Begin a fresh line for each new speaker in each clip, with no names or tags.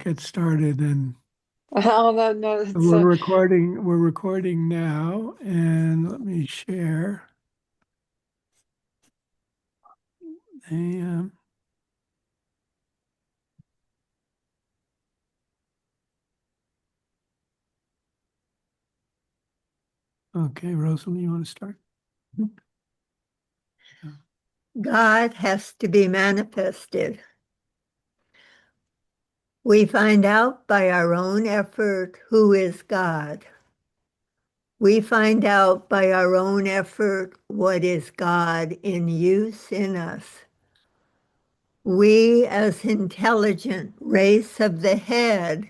get started, and
Oh no, no, it's
we're recording. We're recording now, and let me share. The, okay, Rosalie, you want to start?
God has to be manifested. We find out by our own effort who is God. We find out by our own effort what is God in use in us. We, as intelligent race of the head,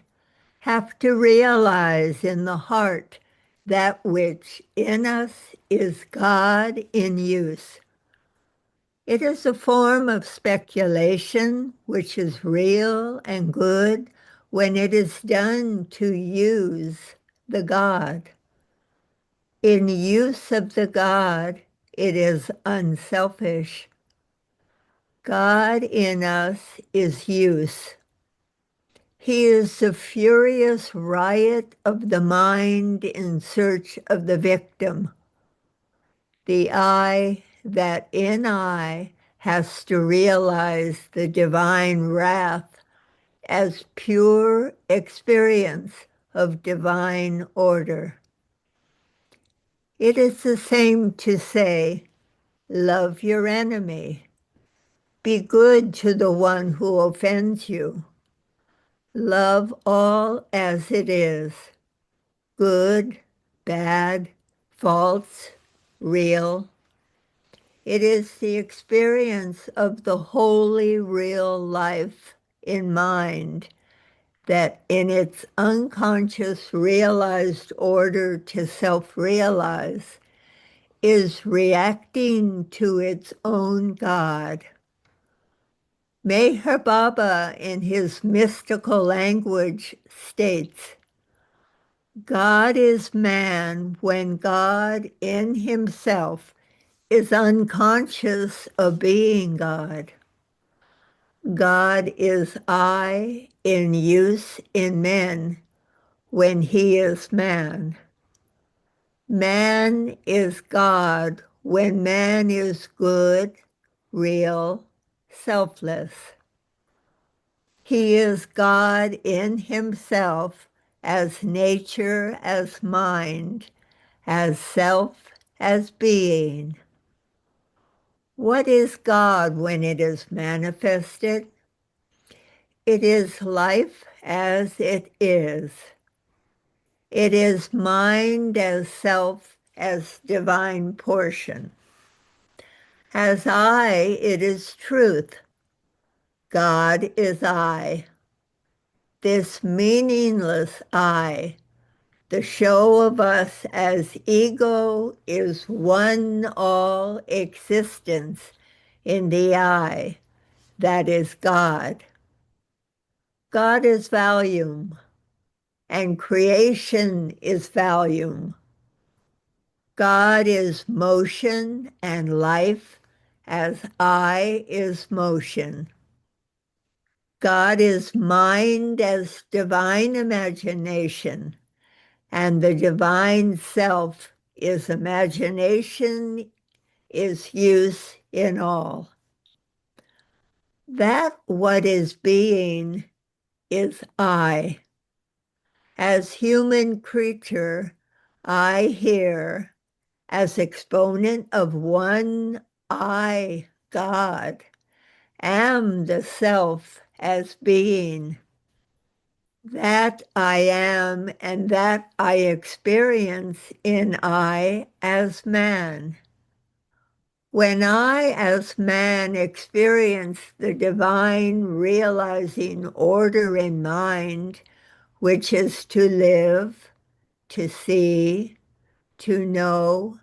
have to realize in the heart that which in us is God in use. It is a form of speculation which is real and good when it is done to use the God. In use of the God, it is unselfish. God in us is use. He is the furious riot of the mind in search of the victim. The I that in I has to realize the divine wrath as pure experience of divine order. It is the same to say, love your enemy. Be good to the one who offends you. Love all as it is, good, bad, false, real. It is the experience of the wholly real life in mind that in its unconscious realized order to self-realize is reacting to its own God. Meher Baba, in his mystical language, states, God is man when God in himself is unconscious of being God. God is I in use in men when he is man. Man is God when man is good, real, selfless. He is God in himself as nature, as mind, as self, as being. What is God when it is manifested? It is life as it is. It is mind as self, as divine portion. As I, it is truth. God is I. This meaningless I, the show of us as ego, is one all existence in the I, that is God. God is volume, and creation is volume. God is motion and life, as I is motion. God is mind as divine imagination, and the divine self is imagination, is use in all. That what is being is I. As human creature, I here, as exponent of one I, God, am the self as being. That I am and that I experience in I as man. When I as man experience the divine realizing order in mind, which is to live, to see, to know,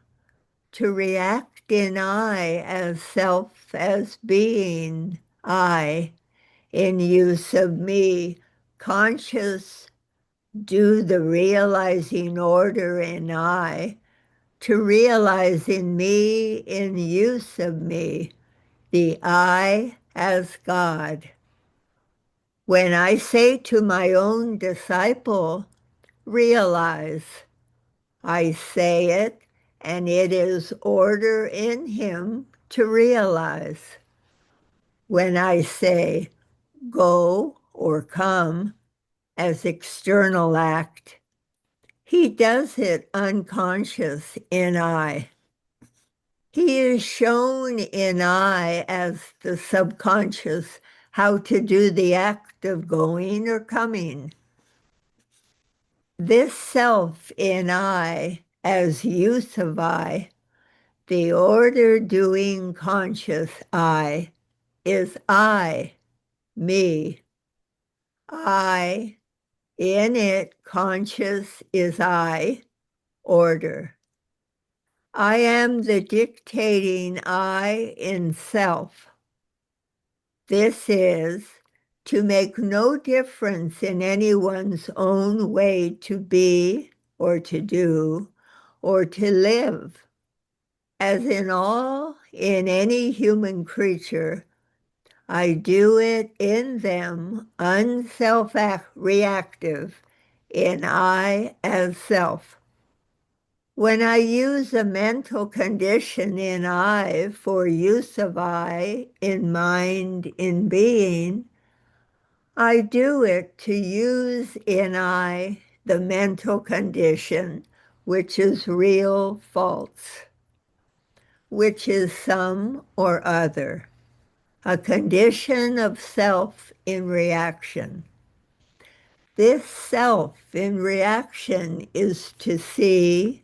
to react in I as self, as being I, in use of me, conscious, do the realizing order in I, to realize in me, in use of me, the I as God. When I say to my own disciple, realize, I say it, and it is order in him to realize. When I say go or come as external act, he does it unconscious in I. He is shown in I as the subconscious how to do the act of going or coming. This self in I as use of I, the order doing conscious I, is I, me. I, in it, conscious is I, order. I am the dictating I in self. This is to make no difference in anyone's own way to be or to do or to live. As in all, in any human creature, I do it in them unself-reactive, in I as self. When I use a mental condition in I for use of I in mind, in being, I do it to use in I the mental condition, which is real false, which is some or other, a condition of self in reaction. This self in reaction is to see,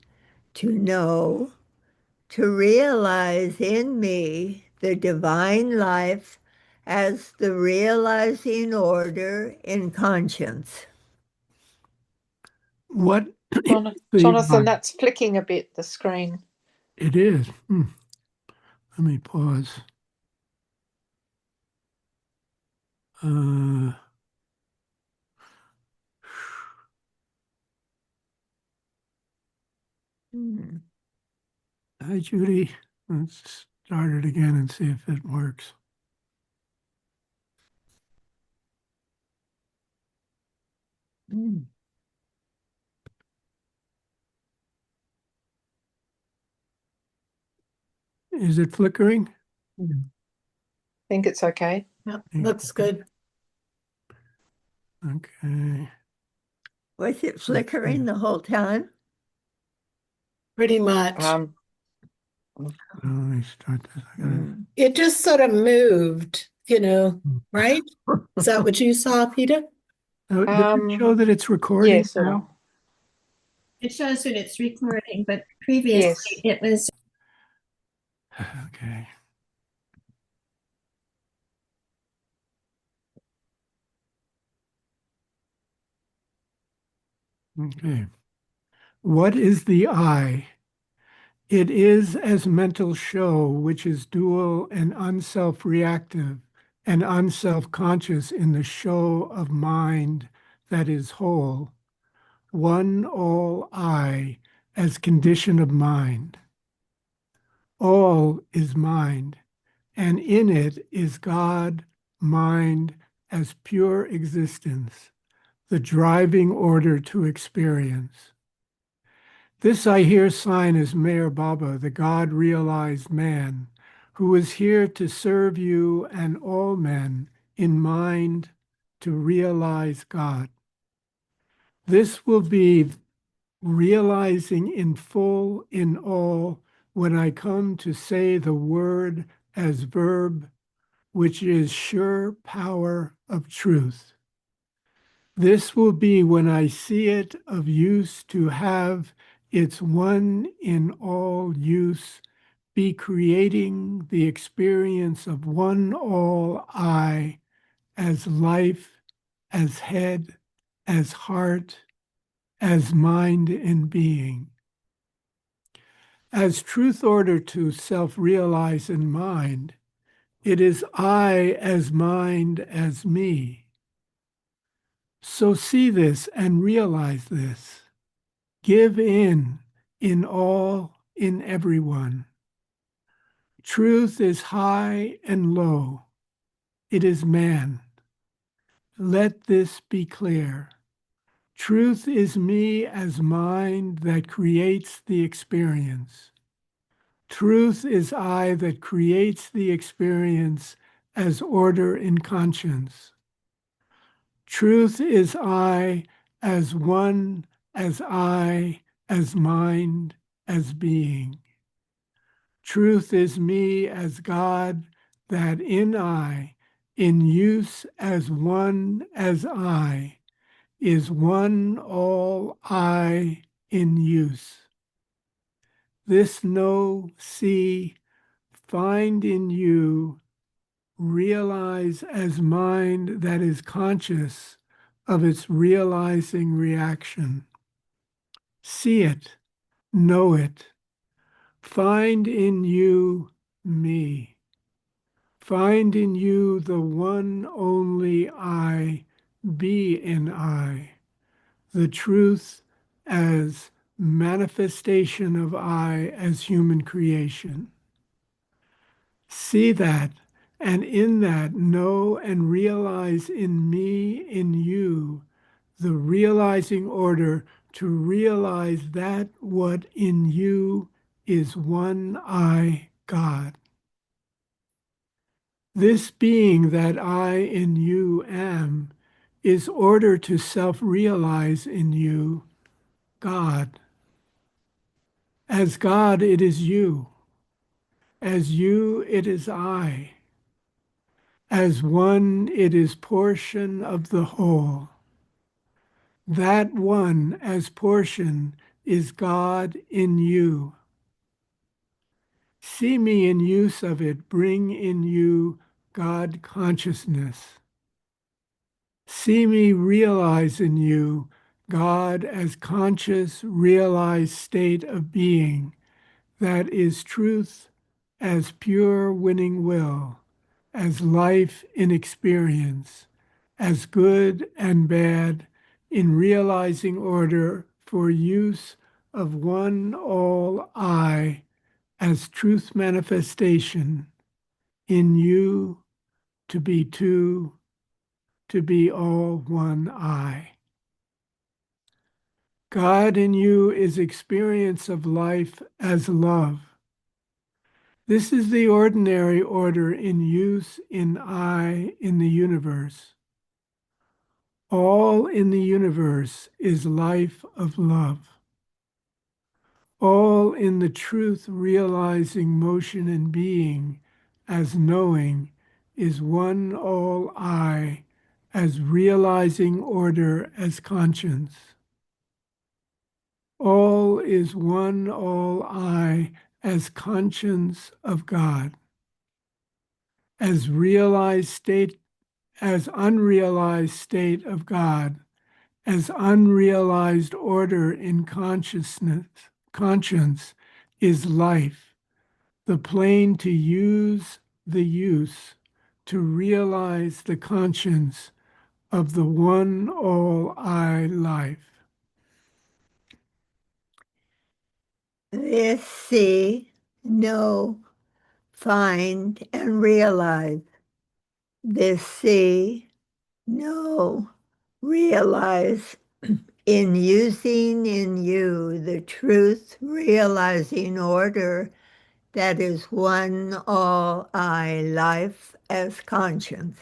to know, to realize in me the divine life as the realizing order in conscience.
What the
Jonathan, that's flicking a bit, the screen.
it is. Let me pause. Uh, Hi, Judy. Let's start it again and see if it works. Is it flickering?
I think it's okay.
Yep, looks good.
Okay.
Was it flickering the whole time?
Pretty much.
Let me start this.
It just sort of moved, right? Is that what you saw, Peter?
Does it show that it's recording
Yes,
now?
It shows that it's recording, but previously it was.
Okay. Okay. What is the I? It is as mental show, which is dual and unself-reactive and unself-conscious in the show of mind that is whole, one all I as condition of mind. All is mind, and in it is God, mind as pure existence, the driving order to experience. This I hear sign as Meher Baba, the God-realized man, who is here to serve you and all men in mind to realize God. This will be realizing in full in all when I come to say the word as verb, which is sure power of truth. This will be when I see it of use to have its one in all use, be creating the experience of one all I as life, as head, as heart, as mind and being. As truth order to self-realize in mind, it is I as mind as me. So see this and realize this. Give in all, in everyone. Truth is high and low. It is man. let this be clear. Truth is me as mind that creates the experience. Truth is I that creates the experience as order in conscience. Truth is I as one, as I, as mind, as being. Truth is me as God, that in I, in use as one as I, is one all I in use. This know, see, find in you, realize as mind that is conscious of its realizing reaction. See it, know it, find in you me. Find in you the one only I, be in I, the truth as manifestation of I as human creation. See that, and in that know and realize in me, in you, the realizing order to realize that what in you is one I, God. This being that I in you am is order to self-realize in you, God. As God, it is you. As you, it is I. As one, it is portion of the whole. That one as portion is God in you. See me in use of it, bring in you God consciousness. See me realize in you God as conscious, realized state of being that is truth as pure winning will, as life in experience, as good and bad in realizing order for use of one all I as truth manifestation in you to be two, to be all one I. God in you is experience of life as love. This is the ordinary order in use in I in the universe. All in the universe is life of love. All in the truth realizing motion and being as knowing is one all I as realizing order as conscience. All is one all I as conscience of God, as realized state, as unrealized state of God, as unrealized order in consciousness, conscience is life, the plane to use the use, to realize the conscience of the one all I life.
This see, know, find, and realize. This see, know, realize in using in you the truth realizing order that is one all I life as conscience.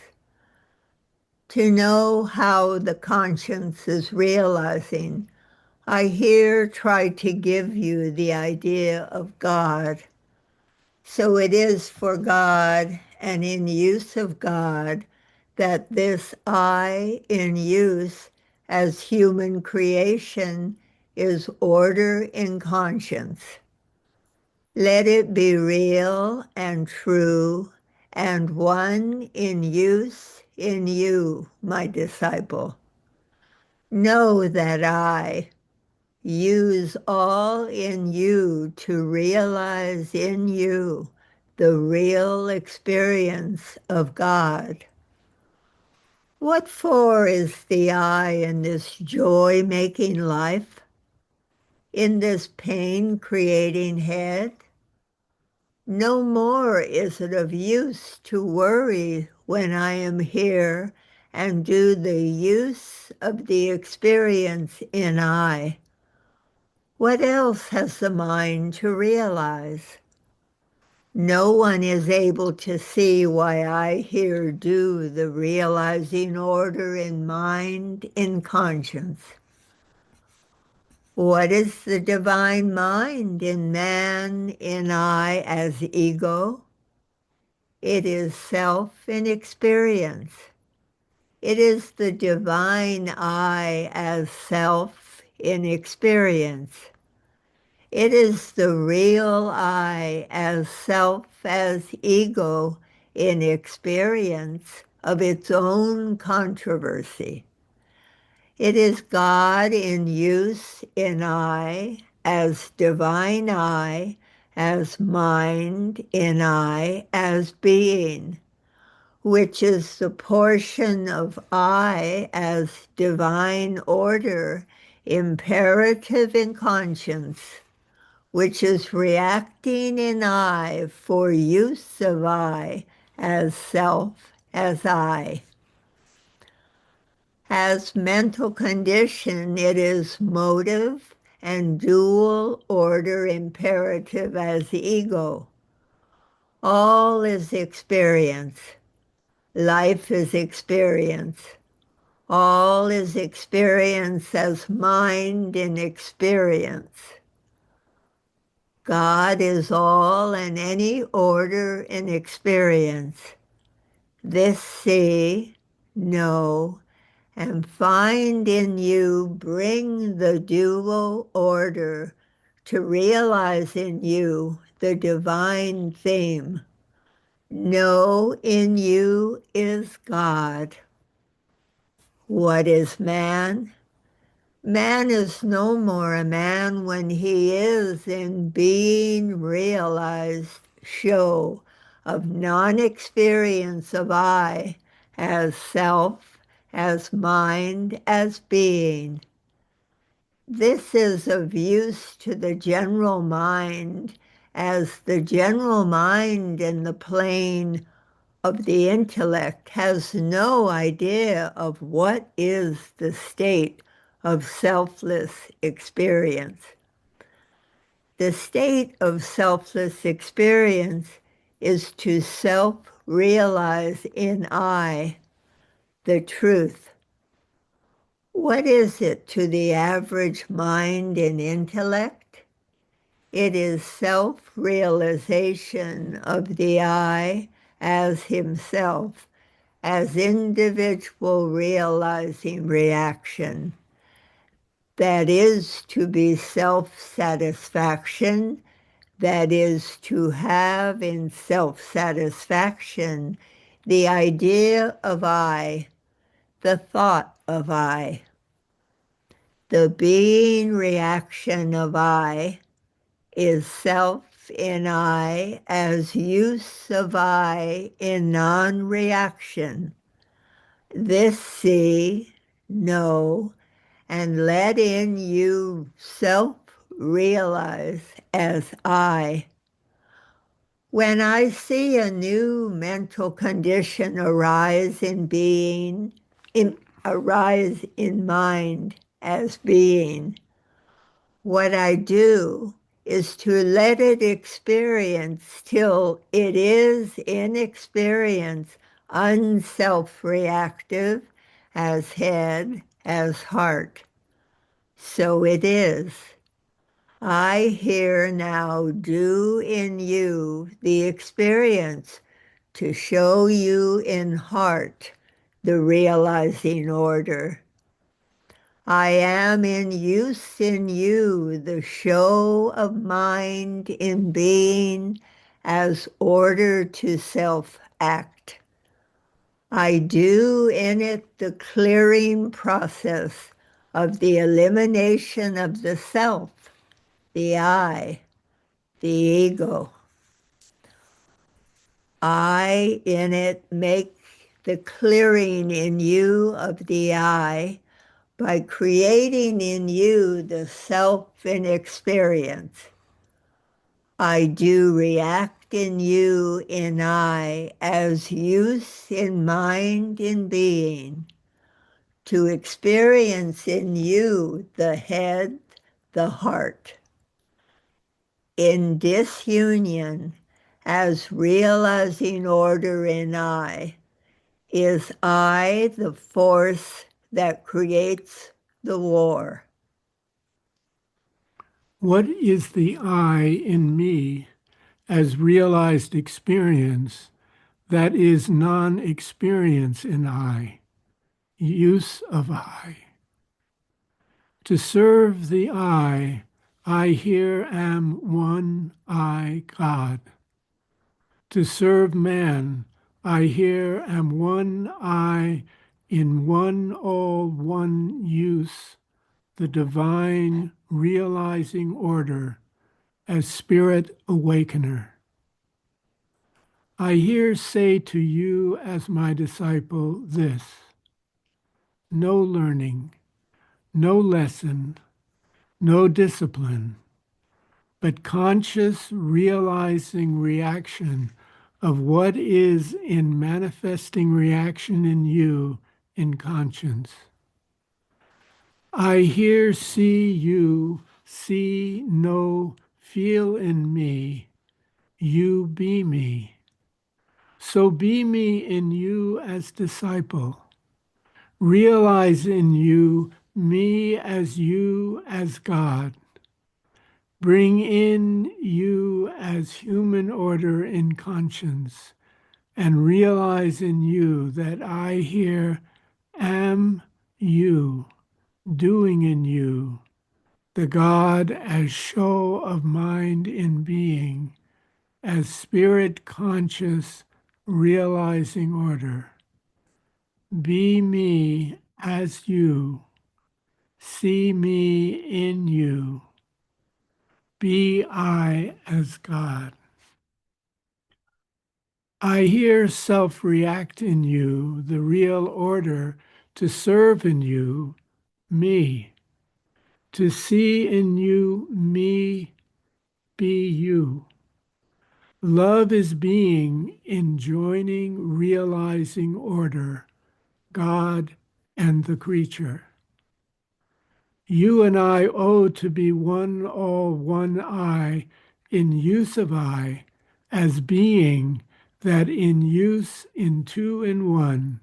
To know how the conscience is realizing, I here try to give you the idea of God. So it is for God and in use of God that this I in use as human creation is order in conscience. Let it be real and true and one in use in you, my disciple. Know that I use all in you to realize in you the real experience of God. What for is the I in this joy-making life, in this pain-creating head? No more is it of use to worry when I am here and do the use of the experience in I. What else has the mind to realize? No one is able to see why I here do the realizing order in mind, in conscience. What is the divine mind in man, in I as ego? It is self in experience. It is the divine I as self in experience. It is the real I as self, as ego in experience of its own controversy. It is God in use in I, as divine I, as mind in I, as being, which is the portion of I as divine order, imperative in conscience, which is reacting in I for use of I as self, as I. As mental condition, it is motive and dual order imperative as ego. All is experience. Life is experience. All is experience as mind in experience. God is all and any order in experience. This see, know, and find in you bring the dual order to realize in you the divine theme. Know in you is God. What is man? Man is no more a man when he is in being realized show of non-experience of I as self, as mind, as being. This is of use to the general mind as the general mind in the plane of the intellect has no idea of what is the state of selfless experience. The state of selfless experience is to self-realize in I the truth. What is it to the average mind and intellect? It is self-realization of the I as himself, as individual realizing reaction. That is to be self-satisfaction, that is to have in self-satisfaction the idea of I, the thought of I, the being reaction of I is self in I as use of I in non-reaction. This see, know, and let in you self-realize as I. When I see a new mental condition arise in being, arise in mind as being, what I do is to let it experience till it is in experience unself-reactive as head, as heart. So it is. I here now do in you the experience to show you in heart the realizing order. I am in use in you the show of mind in being as order to self-act. I do in it the clearing process of the elimination of the self, the I, the ego. I in it make the clearing in you of the I by creating in you the self in experience. I do react in you in I as use in mind in being, to experience in you the head, the heart. In disunion, as realizing order in I, is I the force that creates the war.
What is the I in me as realized experience that is non-experience in I, use of I? To serve the I here am one I, God. To serve man, I here am one I in one all one use, the divine realizing order as spirit awakener. I here say to you as my disciple this: no learning, no lesson, no discipline, but conscious realizing reaction of what is in manifesting reaction in you in conscience. I here see you, see, know, feel in me, you be me. So be me in you as disciple. Realize in you me as you as God. Bring in you as human order in conscience, and realize in you that I here am you, doing in you, the God as show of mind in being, as spirit conscious realizing order. Be me as you, see me in you, be I as God. I hear self react in you, the real order to serve in you, me, to see in you, me, be you. Love is being in joining, realizing order, God and the creature. You and I owe to be one all, one I, in use of I, as being that in use in two in one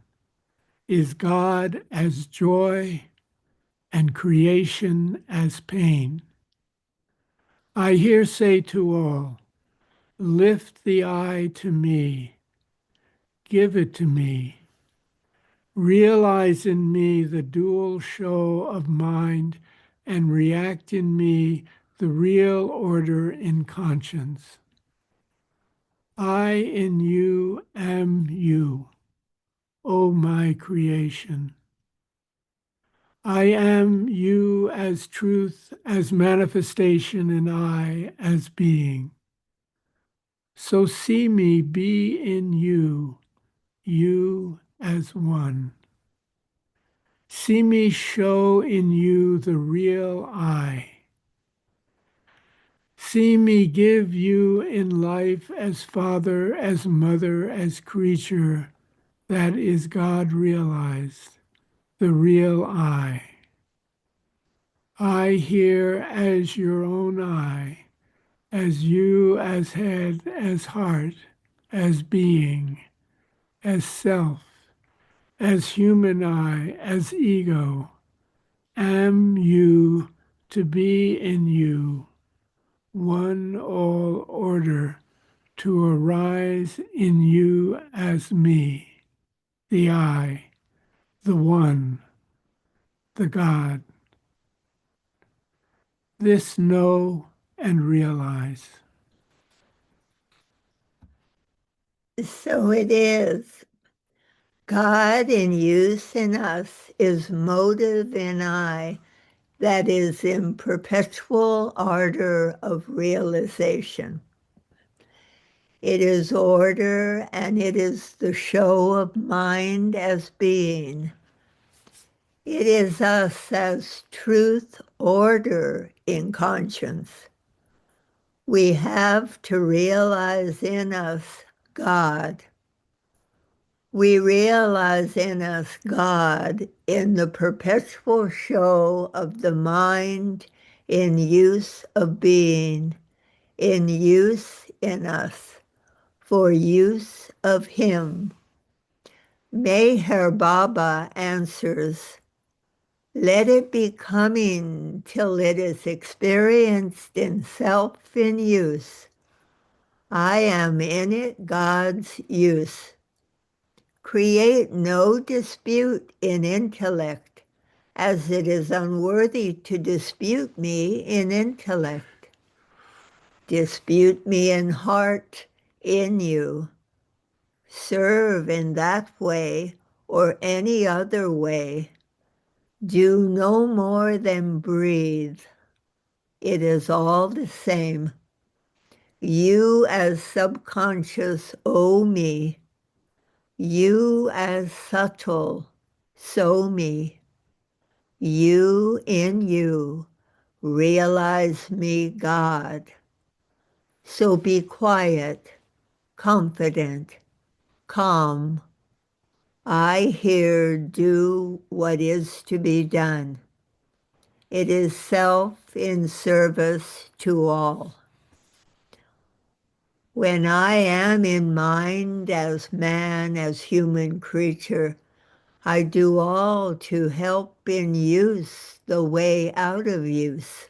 is God as joy and creation as pain. I here say to all, lift the I to me, give it to me, realize in me the dual show of mind and react in me the real order in conscience. I in you am you, O my creation. I am you as truth, as manifestation, and I as being. So see me be in you, you as one. See me show in you the real I. See me give you in life as Father, as Mother, as creature, that is God realized, the real I. I here as your own I, as you as head, as heart, as being, as self, as human I, as ego, am you to be in you, one all order to arise in you as me, the I, the one, the God. This know and realize.
So it is. God in use in us is motive in I that is in perpetual ardor of realization. It is order and it is the show of mind as being. It is us as truth, order in conscience. We have to realize in us God. We realize in us God in the perpetual show of the mind in use of being, in use in us, for use of Him. Meher Baba answers, let it be coming till it is experienced in self in use. I am in it God's use. Create no dispute in intellect, as it is unworthy to dispute me in intellect. Dispute me in heart in you. Serve in that way or any other way. Do no more than breathe. It is all the same. You as subconscious owe me. You as subtle sow me. You in you realize me God. So be quiet, confident, calm. I here do what is to be done. It is self in service to all. When I am in mind as man, as human creature, I do all to help in use the way out of use.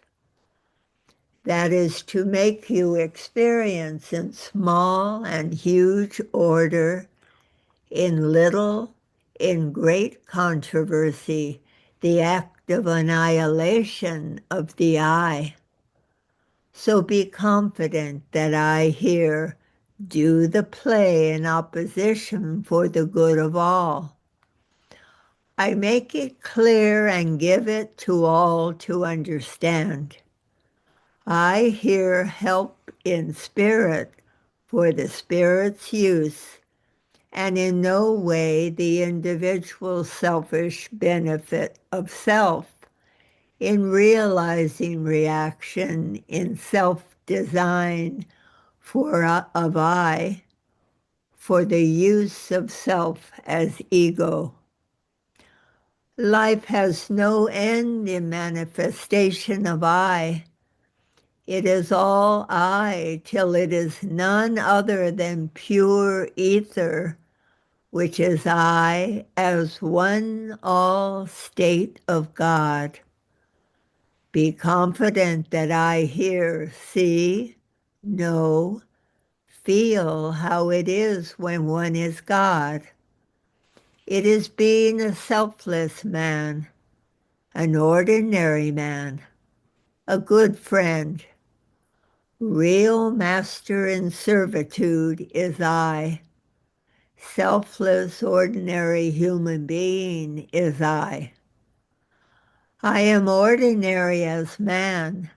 That is to make you experience in small and huge order, in little, in great controversy, the act of annihilation of the I. So be confident that I here do the play in opposition for the good of all. I make it clear and give it to all to understand. I here help in spirit for the spirit's use, and in no way the individual selfish benefit of self in realizing reaction in self-design of I, for the use of self as ego. Life has no end in manifestation of I. It is all I till it is none other than pure ether, which is I as one all state of God. Be confident that I here see, know, feel how it is when one is God. It is being a selfless man, an ordinary man, a good friend. Real master in servitude is I. Selfless, ordinary human being is I. I am ordinary as man.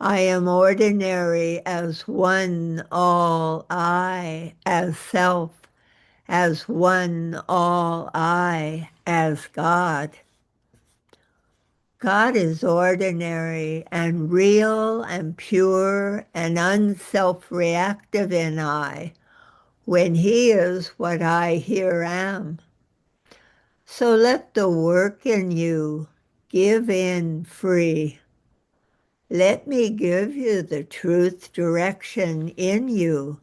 I am ordinary as one all I, as self, as one all I, as God. God is ordinary and real and pure and unself-reactive in I, when He is what I here am. So let the work in you give in free. Let me give you the truth direction in you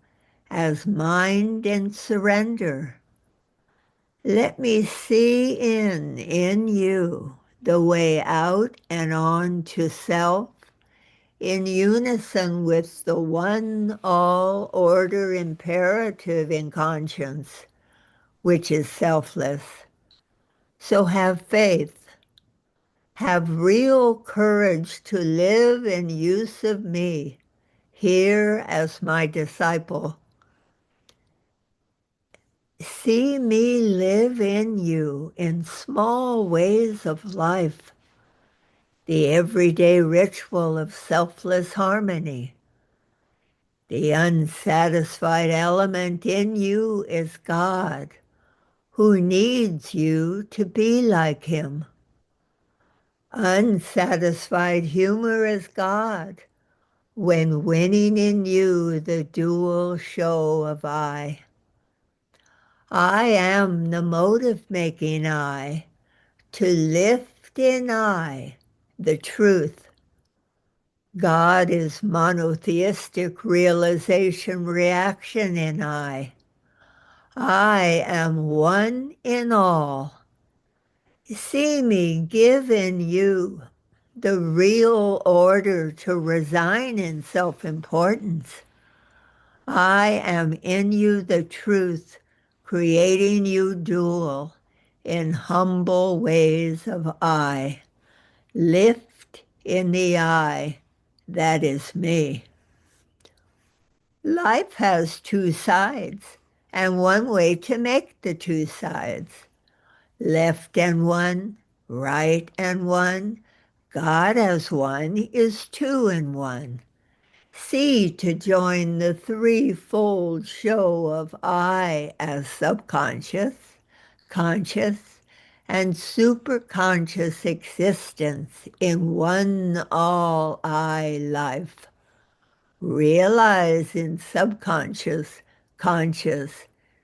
as mind and surrender. Let me see in you the way out and on to self, in unison with the one all order imperative in conscience, which is selfless. So have faith, have real courage to live in use of me, here as my disciple. See me live in you in small ways of life, the everyday ritual of selfless harmony. The unsatisfied element in you is God, who needs you to be like Him. Unsatisfied humor is God, when winning in you the dual show of I. I am the motive-making I, to lift in I the truth. God is monotheistic realization reaction in I. I am one in all. See me give in you the real order to resign in self-importance. I am in you the truth, creating you dual in humble ways of I. Lift in the I, that is me. Life has two sides, and one way to make the two sides. Left and one, right and one, God as one is two in one. See to join the threefold show of I as subconscious, conscious, and superconscious existence in one all I life. Realize in subconscious, conscious,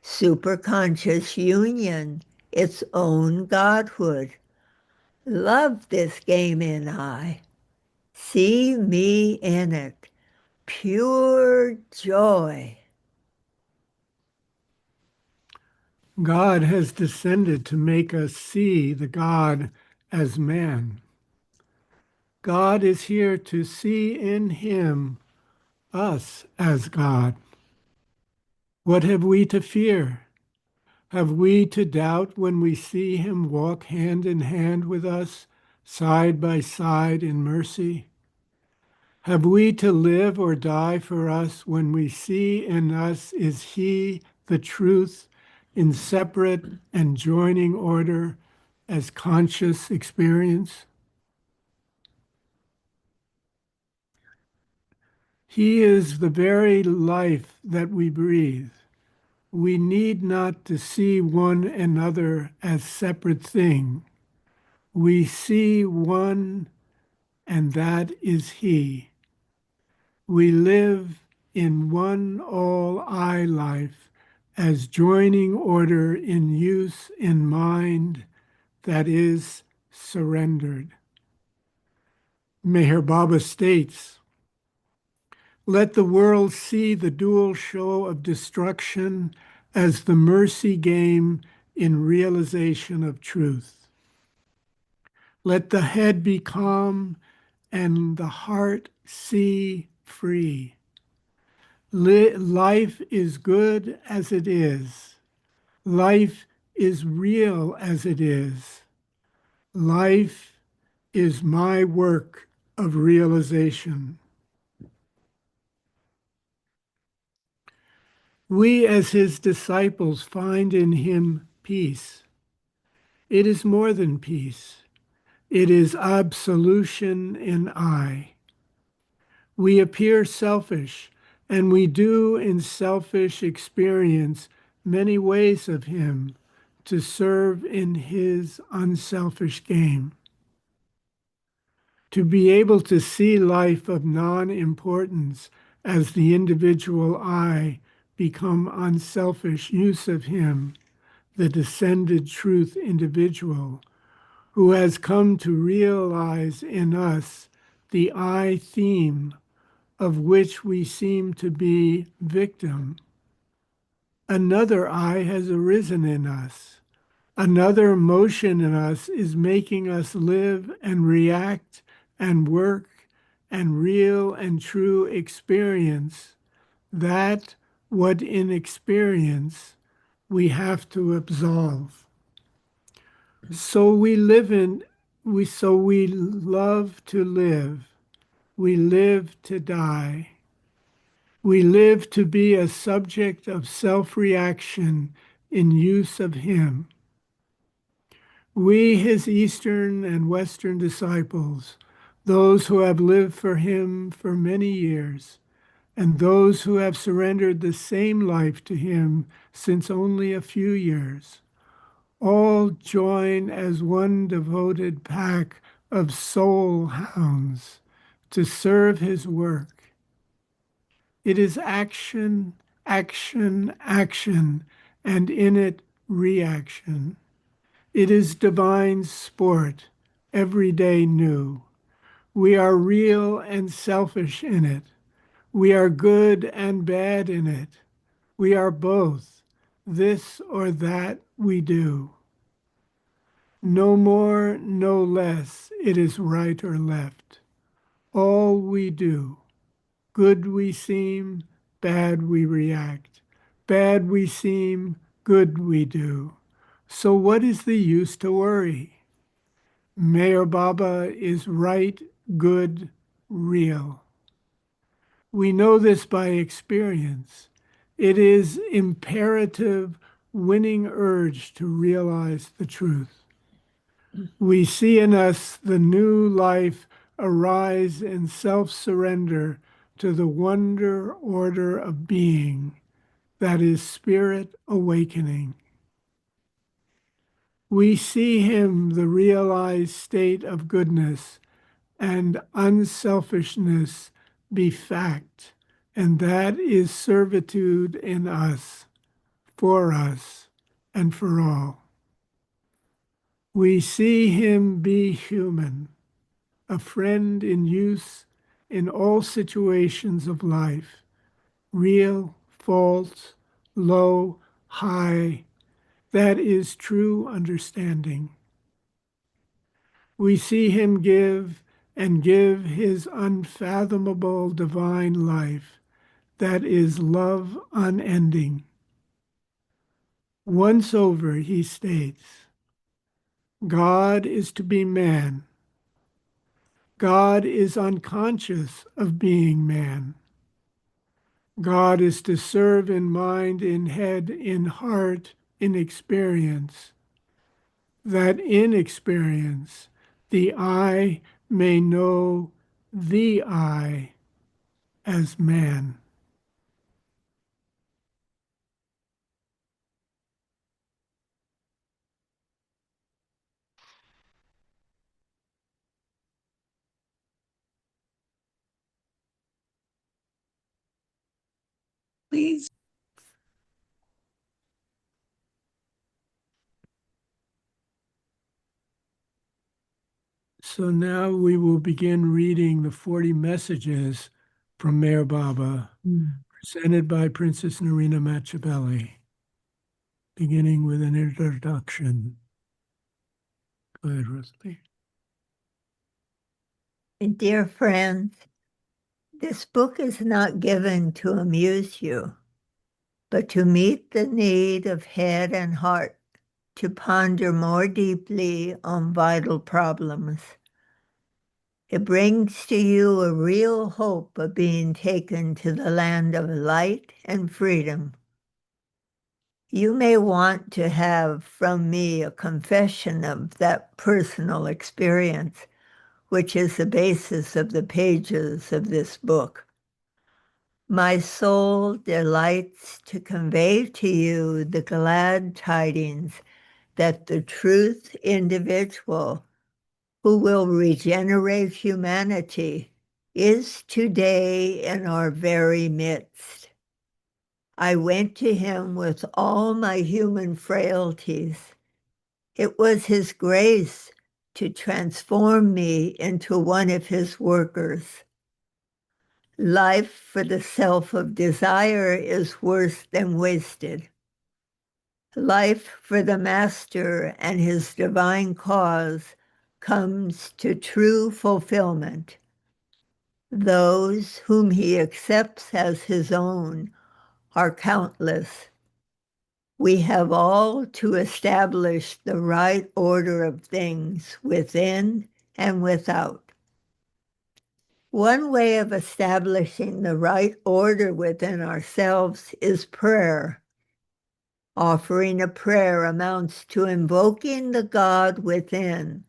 superconscious union its own godhood. Love this game in I. See me in it. Pure joy.
God has descended to make us see the God as man. God is here to see in him us as God. What have we to fear? Have we to doubt when we see him walk hand in hand with us, side by side in mercy? Have we to live or die for us when we see in us is he, the truth, in separate and joining order as conscious experience? He is the very life that we breathe. We need not to see one another as separate thing. We see one, and that is he. We live in one all I life as joining order in use in mind that is surrendered. Meher Baba states, let the world see the dual show of destruction as the mercy game in realization of truth. Let the head be calm and the heart see free. Life is good as it is. Life is real as it is. Life is my work of realization. We, as his disciples, find in him peace. It is more than peace. It is absolution in I. We appear selfish, and we do in selfish experience many ways of him to serve in his unselfish game. To be able to see life of non-importance as the individual I become unselfish use of him, the descended truth individual, who has come to realize in us the I theme of which we seem to be victim. Another I has arisen in us. Another motion in us is making us live and react and work and real and true experience that what in experience we have to absolve. So we love to live. We live to die. We live to be a subject of self-reaction in use of him. We, his Eastern and Western disciples, those who have lived for him for many years, and those who have surrendered the same life to him since only a few years, all join as one devoted pack of soul hounds to serve his work. It is action, action, action, and in it reaction. It is divine sport, every day new. We are real and selfish in it. We are good and bad in it. We are both. This or that we do. No more, no less. It is right or left. All we do. Good we seem, bad we react. Bad we seem, good we do. So what is the use to worry? Mayor Baba is right, good, real. We know this by experience. It is imperative, winning urge to realize the truth. We see in us the new life arise in self-surrender to the wonder order of being that is spirit awakening. We see him, the realized state of goodness and unselfishness be fact, and that is servitude in us, for us, and for all. We see him be human, a friend in use in all situations of life, real, false, low, high. That is true understanding. We see him give and give his unfathomable divine life, that is love unending. Once over, he states, God is to be man. God is unconscious of being man. God is to serve in mind, in head, in heart, in experience, that in experience the I may know the I as man.
Please.
So now we will begin reading the 40 messages from Mayor Baba, presented by Princess Norina Matchabelli, beginning with an introduction. Go ahead, Rosalie.
Dear friends, this book is not given to amuse you, but to meet the need of head and heart, to ponder more deeply on vital problems. It brings to you a real hope of being taken to the land of light and freedom. You may want to have from me a confession of that personal experience, which is the basis of the pages of this book. My soul delights to convey to you the glad tidings that the truth individual who will regenerate humanity is today in our very midst. I went to him with all my human frailties. It was his grace to transform me into one of his workers. Life for the self of desire is worse than wasted. Life for the master and his divine cause comes to true fulfillment. Those whom he accepts as his own are countless. We have all to establish the right order of things within and without. One way of establishing the right order within ourselves is prayer. Offering a prayer amounts to invoking the God within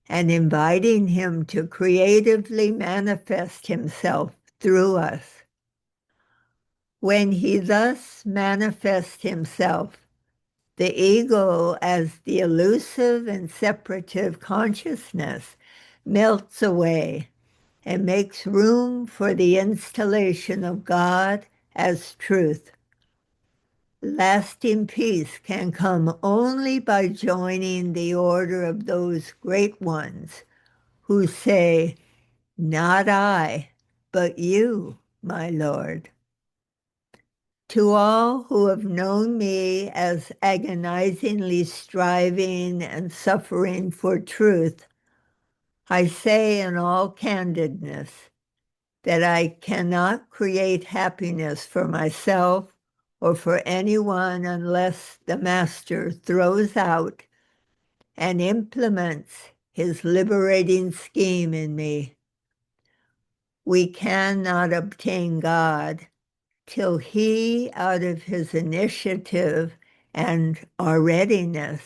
and inviting him to creatively manifest himself through us. When he thus manifests himself, the ego as the elusive and separative consciousness melts away, and makes room for the installation of God as truth. Lasting peace can come only by joining the order of those great ones who say, "Not I, but you, my Lord." To all who have known me as agonizingly striving and suffering for truth, I say in all candidness that I cannot create happiness for myself or for anyone unless the Master throws out and implements his liberating scheme in me. We cannot obtain God till he, out of his initiative and our readiness,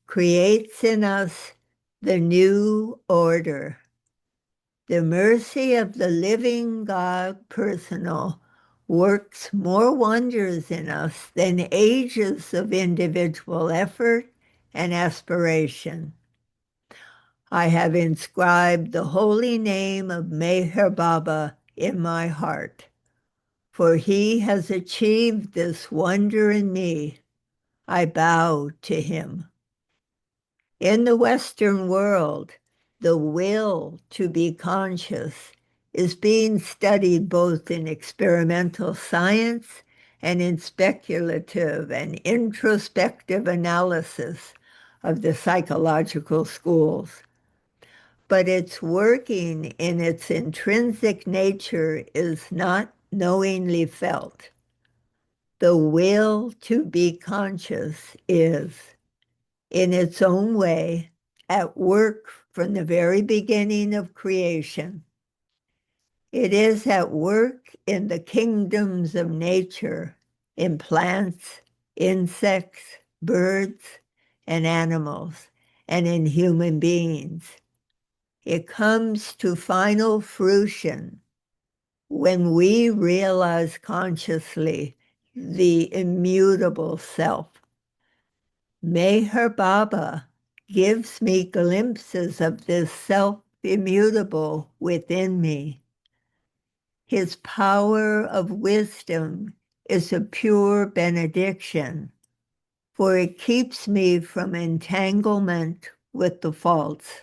creates in us the new order. The mercy of the living God personal works more wonders in us than ages of individual effort and aspiration. I have inscribed the holy name of Meher Baba in my heart, for he has achieved this wonder in me. I bow to him. In the Western world, the will to be conscious is being studied both in experimental science and in speculative and introspective analysis of the psychological schools. But its working in its intrinsic nature is not knowingly felt. The will to be conscious is, in its own way, at work from the very beginning of creation. It is at work in the kingdoms of nature, in plants, insects, birds, and animals, and in human beings. It comes to final fruition when we realize consciously the immutable self. Meher Baba gives me glimpses of this self-immutable within me. His power of wisdom is a pure benediction, for it keeps me from entanglement with the false.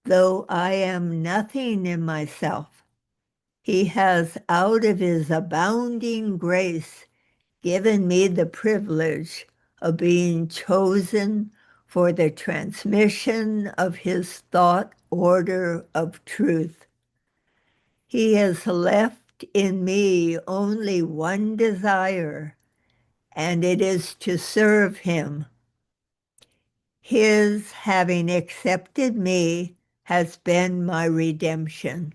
Though I am nothing in myself, he has, out of his abounding grace, given me the privilege of being chosen for the transmission of his thought order of truth. He has left in me only one desire, and it is to serve him. His having accepted me has been my redemption.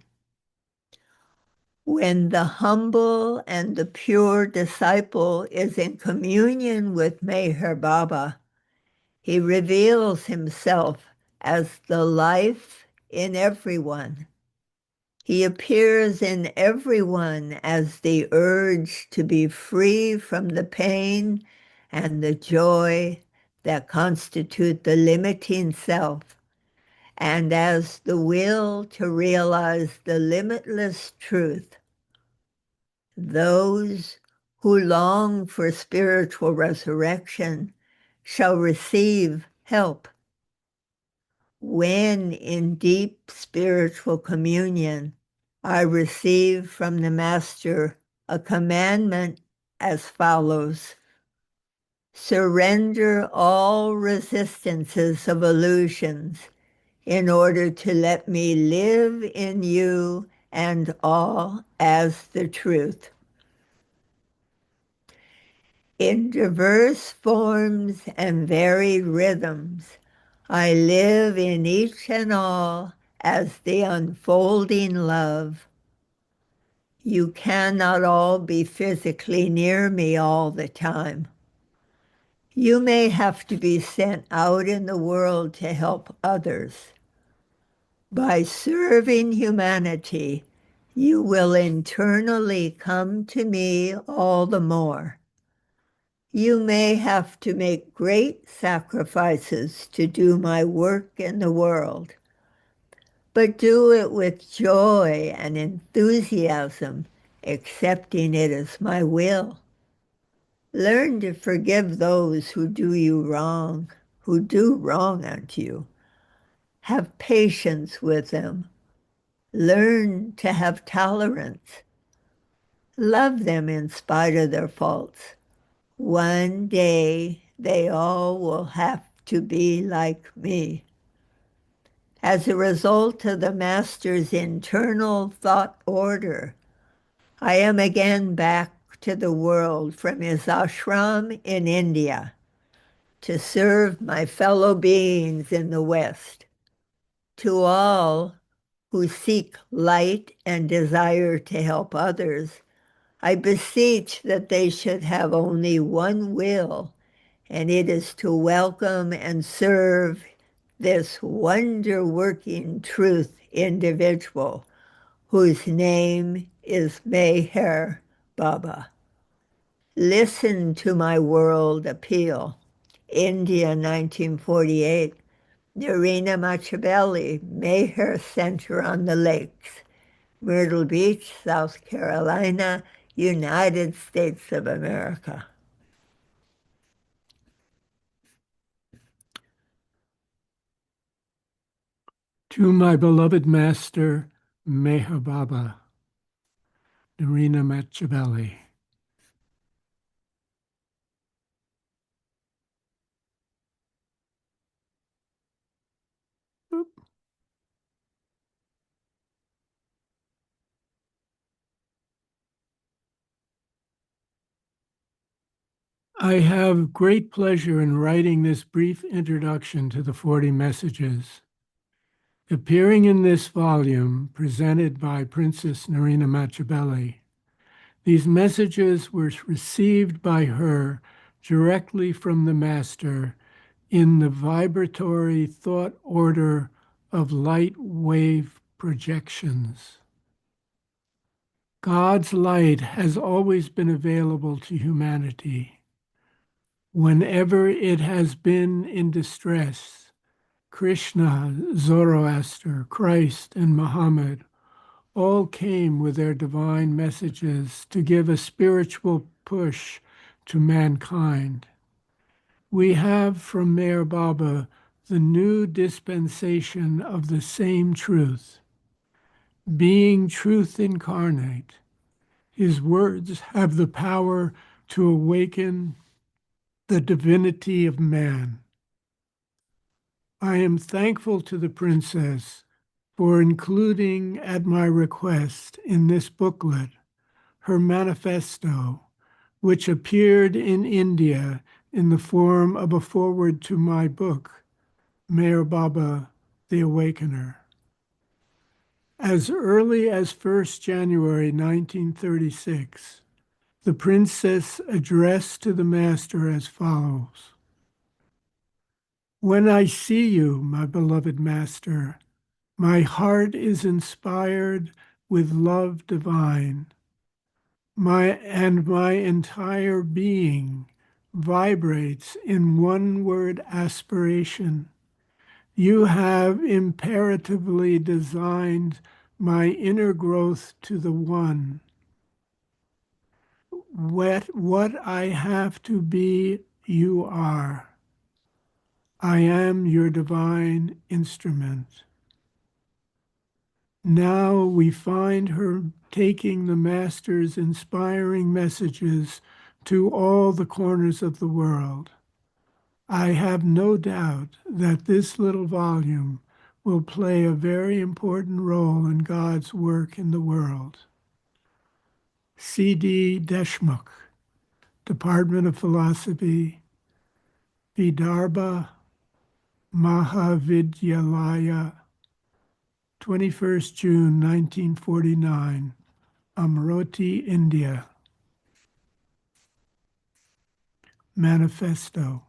When the humble and the pure disciple is in communion with Meher Baba, he reveals himself as the life in everyone. He appears in everyone as the urge to be free from the pain and the joy that constitute the limiting self, and as the will to realize the limitless truth. Those who long for spiritual resurrection shall receive help. When in deep spiritual communion, I receive from the Master a commandment as follows: surrender all resistances of illusions in order to let me live in you and all as the truth. In diverse forms and varied rhythms, I live in each and all as the unfolding love. You cannot all be physically near me all the time. You may have to be sent out in the world to help others. By serving humanity, you will internally come to me all the more. You may have to make great sacrifices to do my work in the world, but do it with joy and enthusiasm, accepting it as my will. Learn to forgive those who do you wrong, who do wrong unto you. Have patience with them. Learn to have tolerance. Love them in spite of their faults. One day they all will have to be like me. As a result of the Master's internal thought order, I am again back to the world from his ashram in India to serve my fellow beings in the West. To all who seek light and desire to help others, I beseech that they should have only one will, and it is to welcome and serve this wonder-working truth individual whose name is Meher Baba. Listen to my world appeal. India, 1948. Norina Matchabelli, Meher Center on the Lakes, Myrtle Beach, South Carolina, United States of America.
To my beloved master, Meher Baba, Norina Matchabelli. I have great pleasure in writing this brief introduction to the 40 Messages. Appearing in this volume, presented by Princess Norina Matchabelli, these messages were received by her directly from the Master in the vibratory thought order of light wave projections. God's light has always been available to humanity. Whenever it has been in distress, Krishna, Zoroaster, Christ, and Muhammad all came with their divine messages to give a spiritual push to mankind. We have from Meher Baba the new dispensation of the same truth. Being truth incarnate, his words have the power to awaken the divinity of man. I am thankful to the princess for including at my request in this booklet her manifesto, which appeared in India in the form of a foreword to my book, Meher Baba, The Awakener. As early as 1st January 1936, the princess addressed to the master as follows. When I see you, my beloved master, my heart is inspired with love divine. My entire being vibrates in one-word aspiration. You have imperatively designed my inner growth to the one. What I have to be, you are. I am your divine instrument. Now we find her taking the Master's inspiring messages to all the corners of the world. I have no doubt that this little volume will play a very important role in God's work in the world. C.D. Deshmukh, Department of Philosophy, Vidarbha Mahavidyalaya, 21st June 1949, Amroti, India. Manifesto.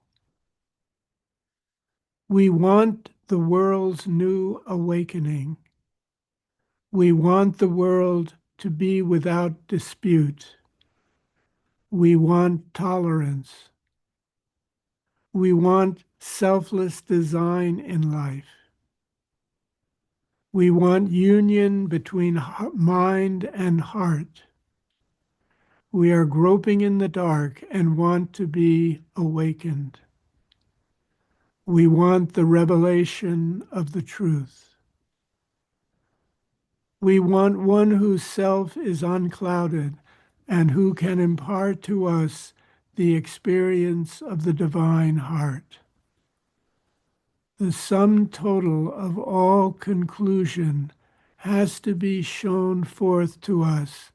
We want the world's new awakening. We want the world to be without dispute. We want tolerance. We want selfless design in life. We want union between mind and heart. We are groping in the dark and want to be awakened. We want the revelation of the truth. We want one whose self is unclouded and who can impart to us the experience of the divine heart. The sum total of all conclusion has to be shown forth to us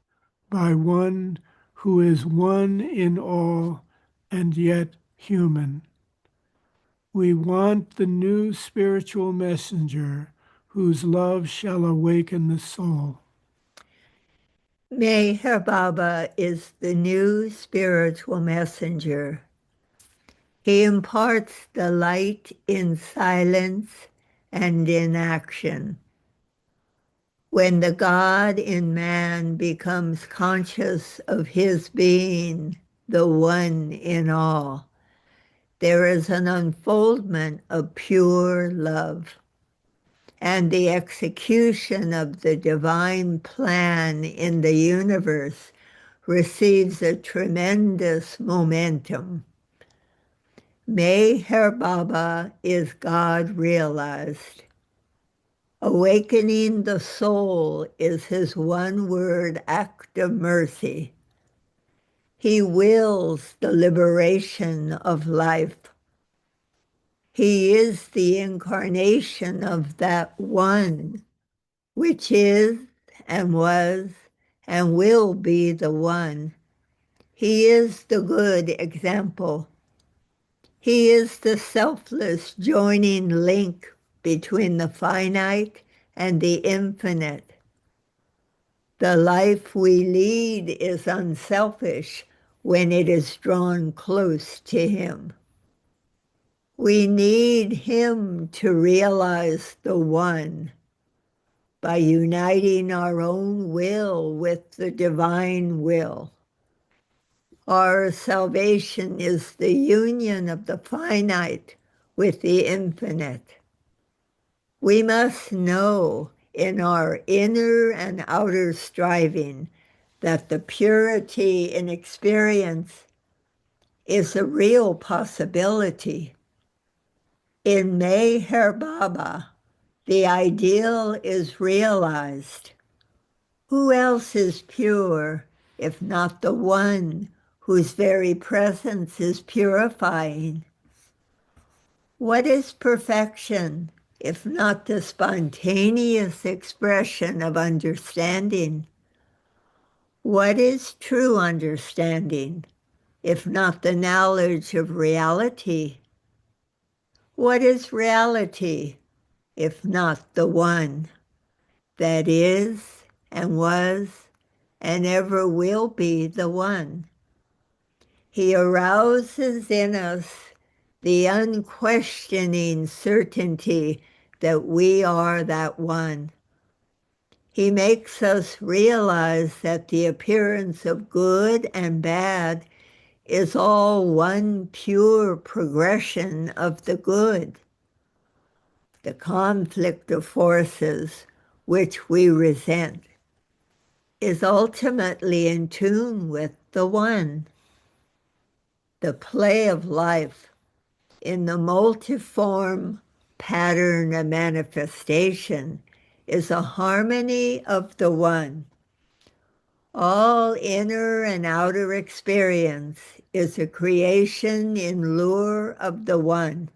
by one who is one in all and yet human. We want the new spiritual messenger whose love shall awaken the soul.
Meher Baba is the new spiritual messenger. He imparts the light in silence and in action. When the God in man becomes conscious of his being the one in all, there is an unfoldment of pure love, and the execution of the divine plan in the universe receives a tremendous momentum. Meher Baba is God realized. Awakening the soul is his one-word act of mercy. He wills the liberation of life. He is the incarnation of that one, which is and was and will be the one. He is the good example. He is the selfless joining link between the finite and the infinite. The life we lead is unselfish when it is drawn close to him. We need him to realize the one by uniting our own will with the divine will. Our salvation is the union of the finite with the infinite. We must know in our inner and outer striving that the purity in experience is a real possibility. In Meher Baba, the ideal is realized. Who else is pure if not the one whose very presence is purifying? What is perfection if not the spontaneous expression of understanding? What is true understanding if not the knowledge of reality? What is reality if not the one that is and was and ever will be the one? He arouses in us the unquestioning certainty that we are that one. He makes us realize that the appearance of good and bad is all one pure progression of the good. The conflict of forces which we resent is ultimately in tune with the one. The play of life in the multiform pattern of manifestation is a harmony of the one. All inner and outer experience is a creation in lure of the one.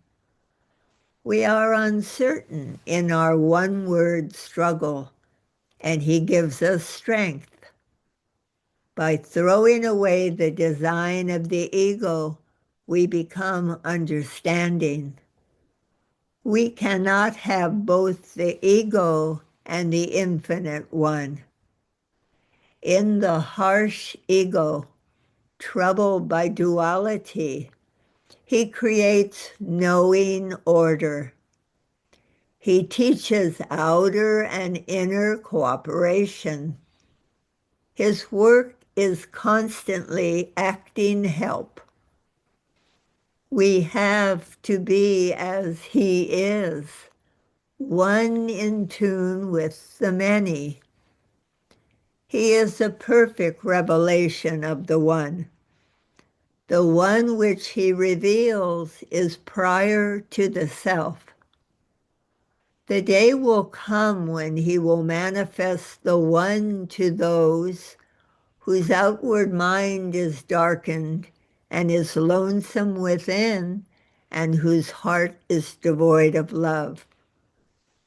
We are uncertain in our one-word struggle, and he gives us strength. By throwing away the design of the ego, we become understanding. We cannot have both the ego and the infinite one. In the harsh ego, troubled by duality, he creates knowing order. He teaches outer and inner cooperation. His work is constantly acting help. We have to be as he is. one in tune with the many. He is a perfect revelation of the one. The one which he reveals is prior to the self. The day will come when he will manifest the one to those whose outward mind is darkened and is lonesome within, and whose heart is devoid of love.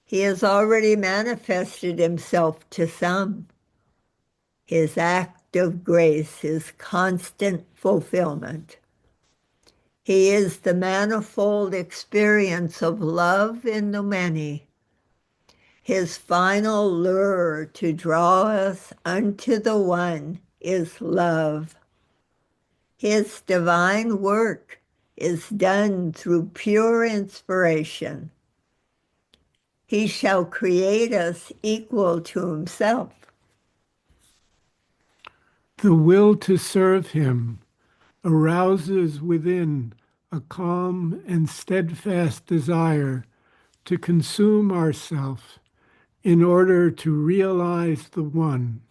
He has already manifested himself to some. His act of grace is constant fulfillment. He is the manifold experience of love in the many. His final lure to draw us unto the one is love. His divine work is done through pure inspiration. He shall create us equal to himself.
The will to serve him arouses within a calm and steadfast desire to consume ourself in order to realize the one.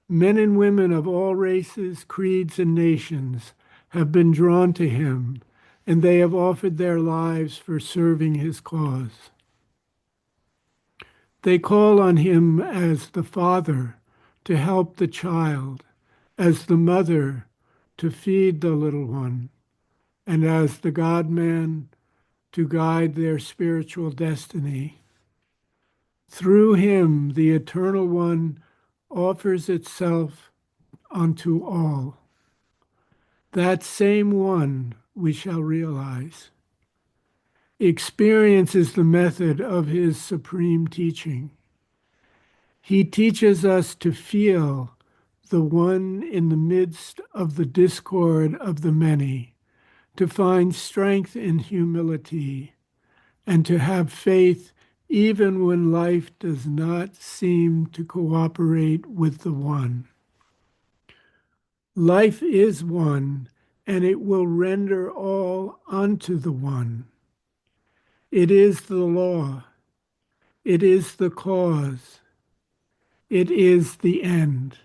Men and women of all races, creeds, and nations have been drawn to him, and they have offered their lives for serving his cause. They call on him as the father to help the child, as the mother to feed the little one, and as the God-man to guide their spiritual destiny. Through him, the Eternal One offers itself unto all. That same one we shall realize. Experience is the method of his supreme teaching. He teaches us to feel the one in the midst of the discord of the many, to find strength in humility, and to have faith even when life does not seem to cooperate with the one. Life is one, and it will render all unto the one. It is the law. It is the cause. It is the end.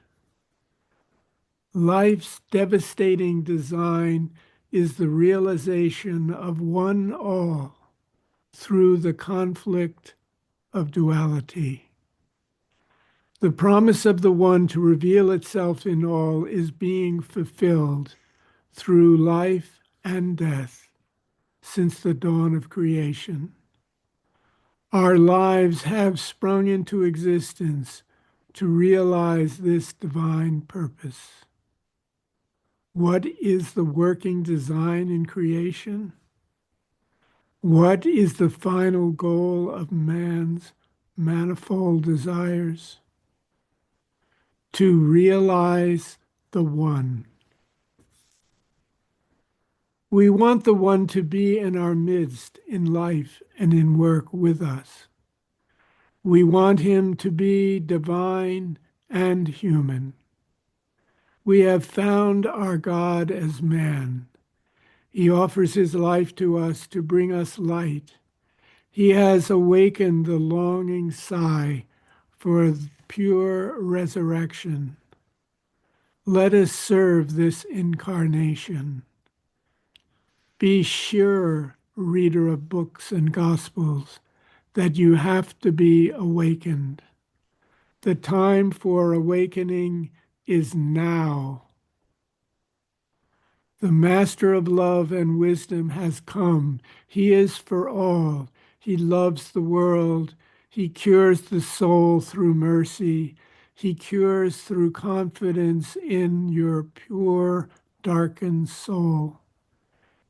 Life's devastating design is the realization of one all through the conflict of duality. The promise of the one to reveal itself in all is being fulfilled through life and death since the dawn of creation. Our lives have sprung into existence to realize this divine purpose. What is the working design in creation? What is the final goal of man's manifold desires? To realize the one. We want the one to be in our midst in life and in work with us. We want him to be divine and human. We have found our God as man. He offers his life to us to bring us light. He has awakened the longing sigh for pure resurrection. Let us serve this incarnation. Be sure, reader of books and gospels, that you have to be awakened. The time for awakening is now. The Master of love and wisdom has come. He is for all. He loves the world. He cures the soul through mercy. He cures through confidence in your pure, darkened soul.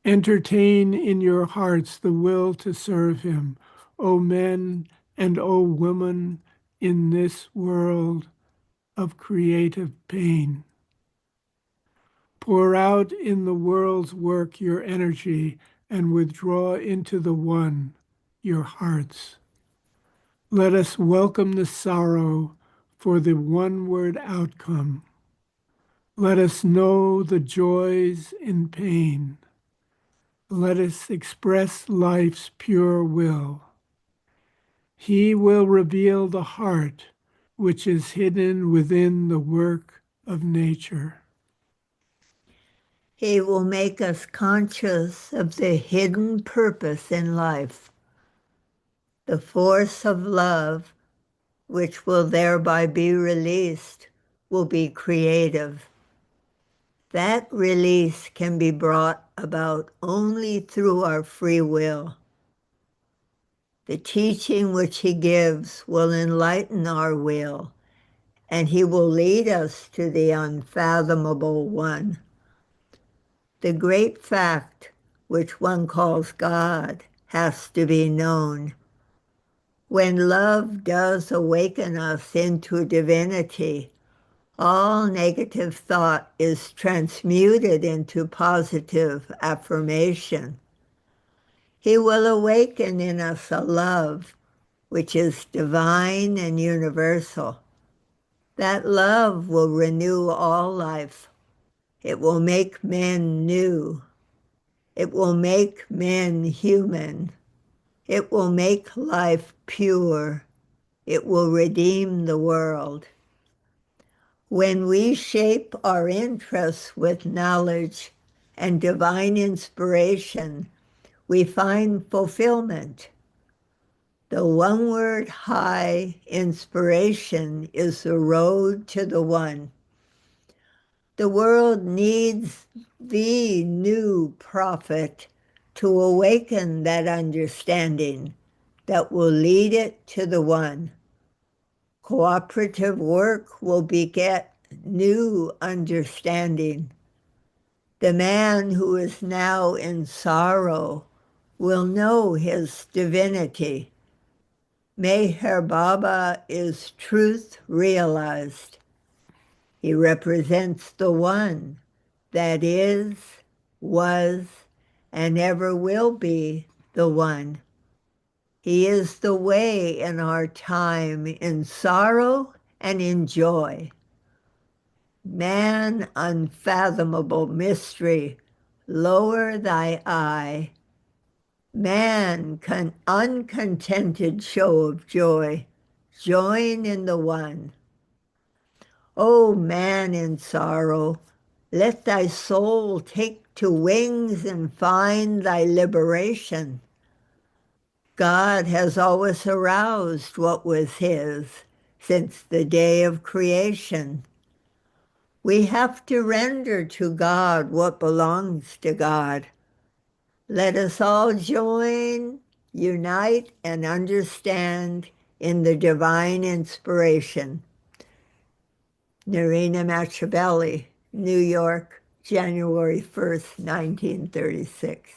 Entertain in your hearts the will to serve him, O men and O women in this world of creative pain. Pour out in the world's work your energy and withdraw into the one your hearts. Let us welcome the sorrow for the one-word outcome. Let us know the joys in pain. Let us express life's pure will. He will reveal the heart which is hidden within the work of nature.
He will make us conscious of the hidden purpose in life, the force of love, which will thereby be released, will be creative. That release can be brought about only through our free will. The teaching which he gives will enlighten our will, and he will lead us to the unfathomable one. The great fact, which one calls God, has to be known. When love does awaken us into divinity, all negative thought is transmuted into positive affirmation. He will awaken in us a love which is divine and universal. That love will renew all life. It will make men new. It will make men human. It will make life pure. It will redeem the world. When we shape our interests with knowledge and divine inspiration, we find fulfillment. The one-word high inspiration is the road to the one. The world needs the new prophet to awaken that understanding that will lead it to the one. Cooperative work will beget new understanding. The man who is now in sorrow will know his divinity. Meher Baba is truth realized. He represents the one that is, was, and ever will be the one. He is the way in our time, in sorrow and in joy. Man, unfathomable mystery, lower thy eye. Man, uncontented show of joy, join in the one. O man in sorrow, let thy soul take to wings and find thy liberation. God has always aroused what was his since the day of creation. We have to render to God what belongs to God. Let us all join, unite, and understand in the divine inspiration. Norina Matchabelli, New York, January 1st, 1936.